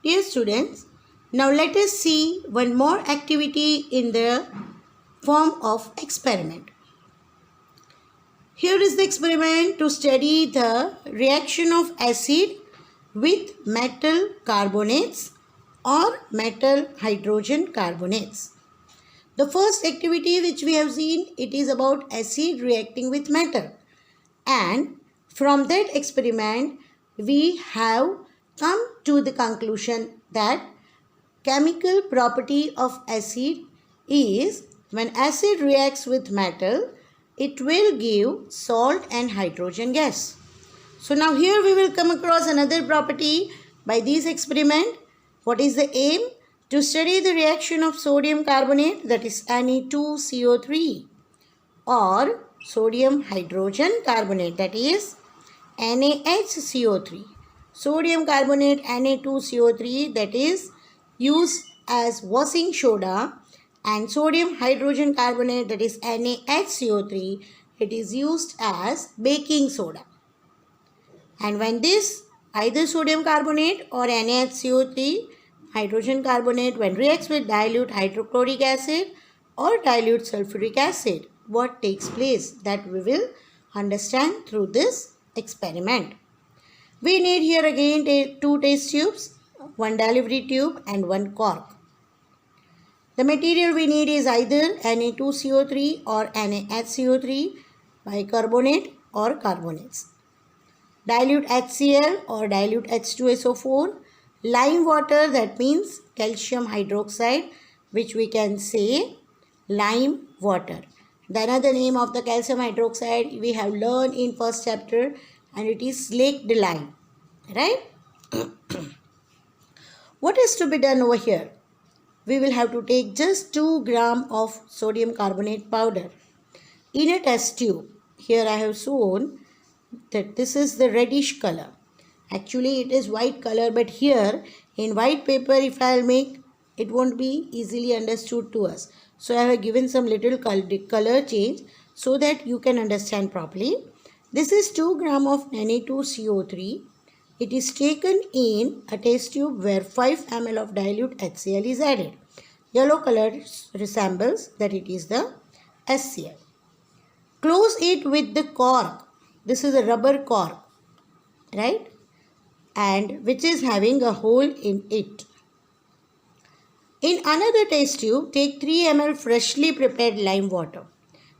Dear students, now let us see one more activity in the form of experiment. Here is the experiment to study the reaction of acid with metal carbonates or metal hydrogen carbonates. The first activity which we have seen, it is about acid reacting with metal, and from that experiment we have come to the conclusion that chemical property of acid is when acid reacts with metal, it will give salt and hydrogen gas. So now here we will come across another property by this experiment. What is the aim? To study the reaction of sodium carbonate, that is Na2CO3, or sodium hydrogen carbonate, that is NaHCO3. Sodium carbonate Na2CO3, that is used as washing soda, and sodium hydrogen carbonate, that is NaHCO3, it is used as baking soda. And when this either sodium carbonate or NaHCO3 hydrogen carbonate, when reacts with dilute hydrochloric acid or dilute sulfuric acid, what takes place, that we will understand through this experiment. We need here again two test tubes, one delivery tube and one cork. The material we need is either Na2CO3 or NaHCO3, bicarbonate or carbonates, dilute HCl or dilute H2SO4, lime water, that means calcium hydroxide, which we can say lime water. The another name of the calcium hydroxide we have learned in first chapter, and it is slaked lime, right? What is to be done over here? We will have to take just 2 grams of sodium carbonate powder in a test tube. Here I have shown that this is the reddish color. Actually it is white color, but here in white paper if I will make, it won't be easily understood to us. So I have given some little color change so that you can understand properly. This is 2 grams of Na2CO3. It is taken in a test tube where 5 ml of dilute HCl is added. Yellow color resembles that it is the HCl. Close it with the cork. This is a rubber cork, right? And which is having a hole in it. In another test tube, take 3 ml freshly prepared lime water.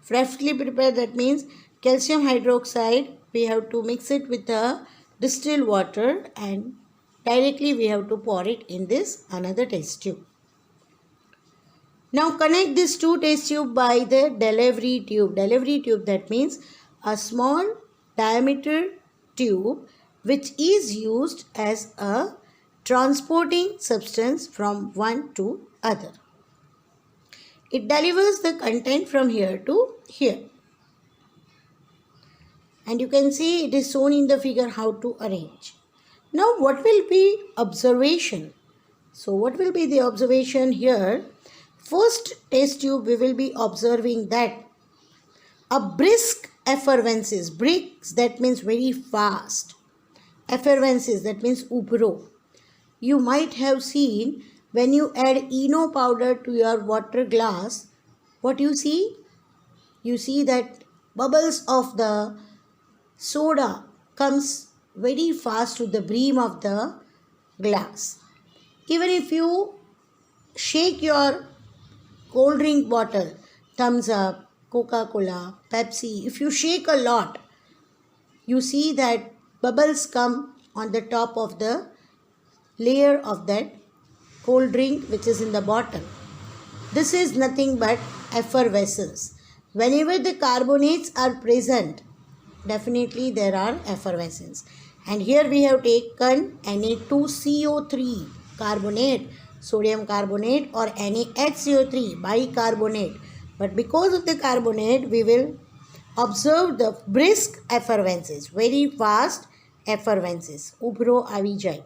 Freshly prepared, that means calcium hydroxide, we have to mix it with the distilled water and directly we have to pour it in this another test tube. Now connect this 2 test tube by the delivery tube. Delivery tube, that means a small diameter tube which is used as a transporting substance from one to other. It delivers the content from here to here. And you can see it is shown in the figure how to arrange. Now what will be observation? So what will be the observation here? First test tube we will be observing that a brisk effervescence, brisk, that means very fast. Effervescence, that means ubro. You might have seen when you add Eno powder to your water glass, what you see? You see that bubbles of the soda comes very fast to the brim of the glass. Even if you shake your cold drink bottle, Thumbs Up, Coca-Cola, Pepsi, if you shake a lot, you see that bubbles come on the top of the layer of that cold drink which is in the bottle. This is nothing but effervescence. Whenever the carbonates are present, definitely there are effervescence. And here we have taken Na2CO3 carbonate, sodium carbonate, or NaHCO3 bicarbonate. But because of the carbonate, we will observe the brisk effervescence, very fast effervescence, ubro avi jai.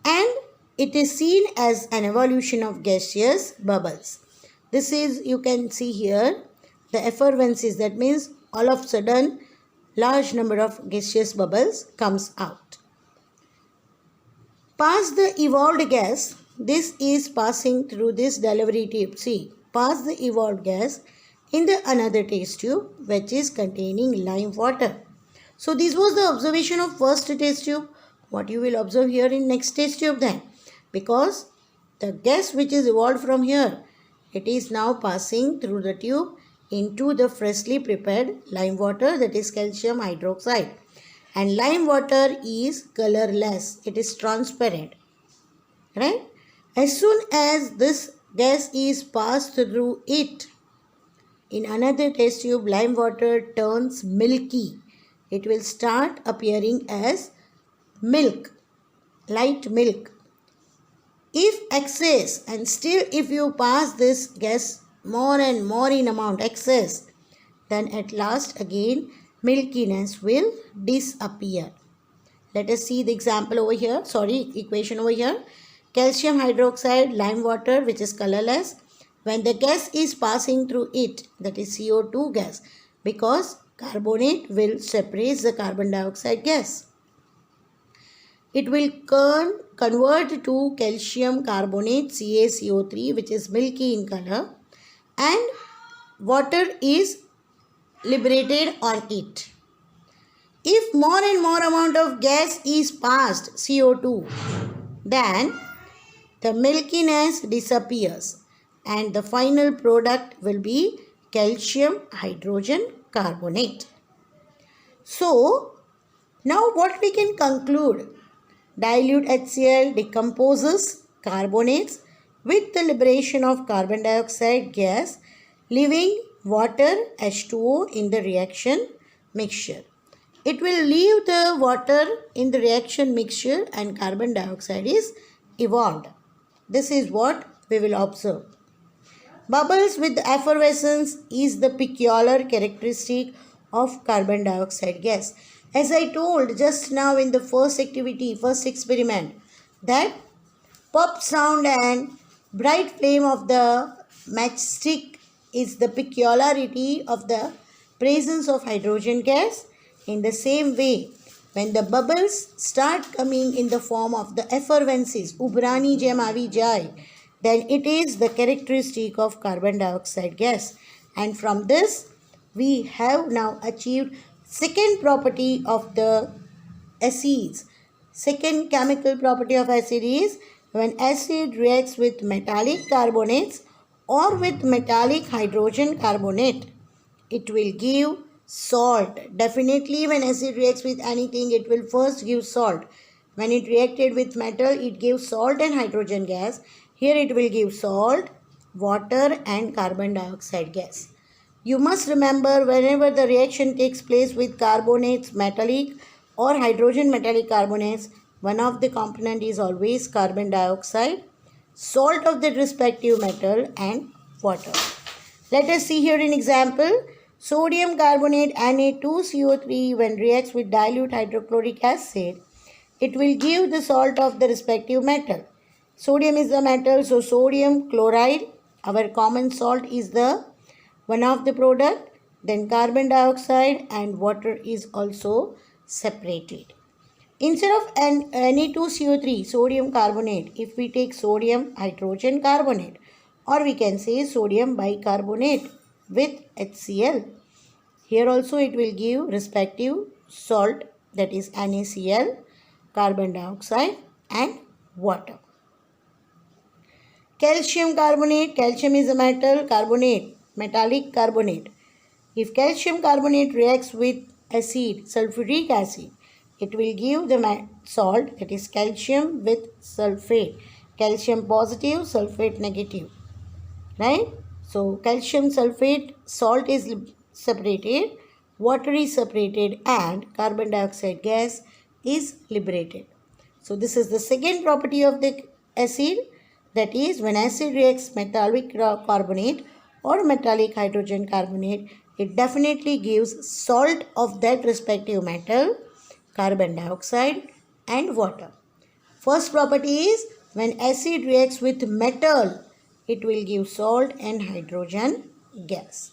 And it is seen as an evolution of gaseous bubbles. This is, you can see here, the effervescence, that means all of a sudden large number of gaseous bubbles comes out. Pass the evolved gas. This is passing through this delivery tube. See, pass the evolved gas in the another test tube which is containing lime water. So this was the observation of first test tube. What you will observe here in next test tube then? Because the gas which is evolved from here, it is now passing through the tube into the freshly prepared lime water, that is calcium hydroxide. And lime water is colorless. It is transparent. Right? As soon as this gas is passed through it, in another test tube, lime water turns milky. It will start appearing as milk, light milk. If excess, and still if you pass this gas more and more in amount, excess, then at last again milkiness will disappear. Let us see the example over here, equation over here. Calcium hydroxide, lime water which is colorless. When the gas is passing through it, that is CO2 gas, because carbonate will separate the carbon dioxide gas. It will convert to calcium carbonate CaCO3 which is milky in color, and water is liberated on it. If more and more amount of gas is passed, CO2, then the milkiness disappears and the final product will be calcium hydrogen carbonate. So, now what we can conclude? Dilute HCl decomposes carbonates with the liberation of carbon dioxide gas, leaving water H2O in the reaction mixture. It will leave the water in the reaction mixture and carbon dioxide is evolved. This is what we will observe. Bubbles with effervescence is the peculiar characteristic of carbon dioxide gas. As I told just now in the first activity, first experiment, that pop sound and bright flame of the matchstick is the peculiarity of the presence of hydrogen gas. In the same way, when the bubbles start coming in the form of the effervescence, ubrani jem avi jai, then it is the characteristic of carbon dioxide gas. And from this, we have now achieved second property of the acids. Second chemical property of acid is when acid reacts with metallic carbonates or with metallic hydrogen carbonate, it will give salt. Definitely when acid reacts with anything, it will first give salt. When it reacted with metal, it gives salt and hydrogen gas. Here it will give salt, water and carbon dioxide gas. You must remember, whenever the reaction takes place with carbonates, metallic or hydrogen metallic carbonates, one of the component is always carbon dioxide, salt of the respective metal and water. Let us see here an example. Sodium carbonate Na2CO3 when reacts with dilute hydrochloric acid, it will give the salt of the respective metal. Sodium is the metal, so sodium chloride, our common salt, is the one of the product. Then carbon dioxide and water is also separated. Instead of Na2CO3, sodium carbonate, if we take sodium hydrogen carbonate, or we can say sodium bicarbonate with HCl, here also it will give respective salt, that is NaCl, carbon dioxide and water. Calcium carbonate, calcium is a metal, carbonate, metallic carbonate. If calcium carbonate reacts with acid, sulfuric acid, it will give the salt, that is calcium with sulfate, calcium positive, sulfate negative, right? So calcium sulfate, salt is separated, water is separated and carbon dioxide gas is liberated. So this is the second property of the acid, that is when acid reacts metallic carbonate or metallic hydrogen carbonate, it definitely gives salt of that respective metal, carbon dioxide and water. First property is when acid reacts with metal, it will give salt and hydrogen gas,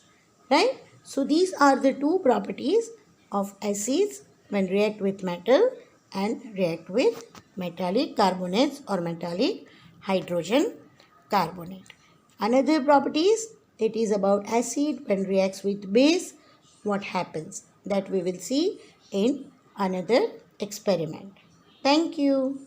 right? So these are the two properties of acids when react with metal and react with metallic carbonates or metallic hydrogen carbonate. Another properties, it is about acid when reacts with base, what happens, that we will see in another experiment. Thank you.